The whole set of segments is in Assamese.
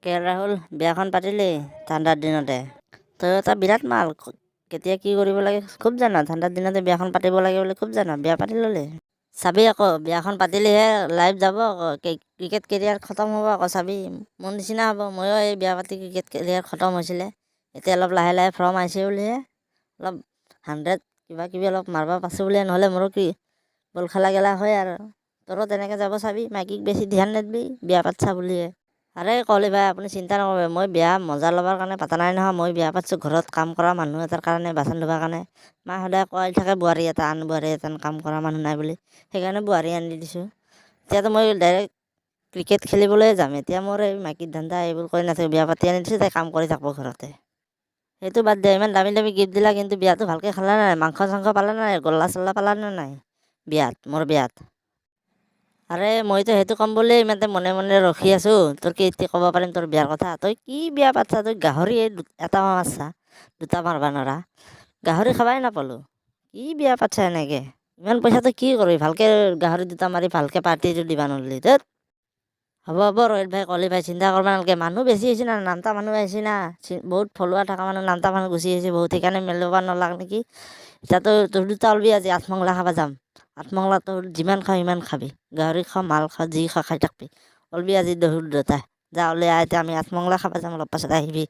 কে ৰাহুল বিয়াখন পাতিলি ঠাণ্ডাৰ দিনতে তই এটা বিৰাট মাল কেতিয়া কি কৰিব লাগে খুব জানা ঠাণ্ডাৰ দিনতে বিয়াখন পাতিব লাগে বুলি খুব জানা বিয়া পাতি ল'লি চাবি আকৌ বিয়াখন পাতিলিহে লাইভ যাব আকৌ ক্ৰিকেট কেৰিয়াৰ খতম হ'ব আকৌ চাবি মোৰ নিচিনা হ'ব ময়ো এই বিয়া পাতি ক্ৰিকেট কেৰিয়াৰ খতম হৈছিলে এতিয়া অলপ লাহে লাহে ফৰ্ম আহিছে বুলিহে অলপ 100 কিবা কিবি অলপ মাৰিব পাইছোঁ বুলিহে নহ'লে মোৰো কি বল খেলা গেলা হয় আৰু তোৰো তেনেকৈ যাব চাবি মাইকীক বেছি ধ্যান নিদিবি বিয়া পাতছা বুলিহে আৰে কলি ভাই আপুনি চিন্তা নকৰিব মই বিয়া মজা ল'বৰ কাৰণে পাতা নাই নহয় মই বিয়া পাতিছোঁ ঘৰত কাম কৰা মানুহ এটাৰ কাৰণে বাচন ধোৱাৰ কাৰণে মা সদায় কৈ থাকে বোৱাৰী এটা আন বোৱাৰী এটা কাম কৰা মানুহ নাই বুলি সেইকাৰণে বোৱাৰী আনি দিছোঁ এতিয়াতো মই ডাইৰেক্ট ক্ৰিকেট খেলিবলৈ যাম এতিয়া মোৰ এই মাইকীৰ ধান্দা এইবোৰ কৰি নাথাকিব বিয়া পাতি আনি দিছোঁ তাই কাম কৰি থাকিব ঘৰতে সেইটো বাদ দিয়া ইমান দামী দামী গিফ্ট দিলা কিন্তু বিয়াটো ভালকৈ খালা নাই মাংস চাংস পালা নাই গল্লা চল্লা পালা নে নাই বিয়াত মোৰ বিয়াত আৰে মইতো সেইটো ক'ম বুলি ইমানতে মনে মনে ৰখি আছোঁ তোৰ কি এতিয়া ক'ব পাৰিম তোৰ বিয়াৰ কথা তই কি বিয়া পাতছা তই গাহৰি এটা মাৰছা দুটা মাৰবা নৰা গাহৰি খাবাই নাপালোঁ কি বিয়া পাতছা এনেকৈ ইমান পইচাটো কি কৰিবি ভালকৈ গাহৰি দুটা মাৰি ভালকৈ পাৰ্টিটো দিবা নোৱাৰিলি ধেত হ'ব হ'ব ৰোহিত ভাই কলি ভাই চিন্তা কৰিব নালাগে মানুহ বেছি আহিছে না নামতা মানুহ আহিছে না বহুত ফলোৱাৰ থকা মানুহ নামতা মানুহ গুচি আহিছে বহুত সেইকাৰণে মিলাব নলাগ নেকি এতিয়াতো তোৰ দুটা ওলবি আজি আঠমঙলা খাব যাম আঠমঙলা তোৰ যিমান খাওঁ সিমান খাবি গাহৰি খাওঁ মাল খাওঁ যি খাওঁ খাই থাকবি ওলবি আজি দহুৰ দুটা যা ওলাই এতিয়া আমি আঠমঙলা খাব যাম অলপ পাছত আহিবি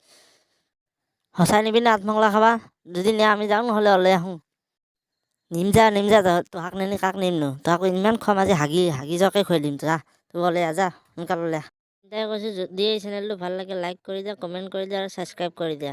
সঁচাই নিবি না আঠমঙলা খাবা যদি নিয়া আমি যাওঁ নহ'লে ওলাই আহোঁ নিম যা তোহাক নিনি কাক নিমনো তোহাক ইমান খুৱাম আজি হাগি যোৱাকে খুৱাই দিম যা তোৰ ওলাই যা সোনকালে ওলাই চিন্তাই কৈছোঁ যদি এই চেনেলটো ভাল লাগে লাইক কৰি দিয়া কমেণ্ট কৰি দিয়া আৰু ছাবস্ক্ৰাইব কৰি দিয়া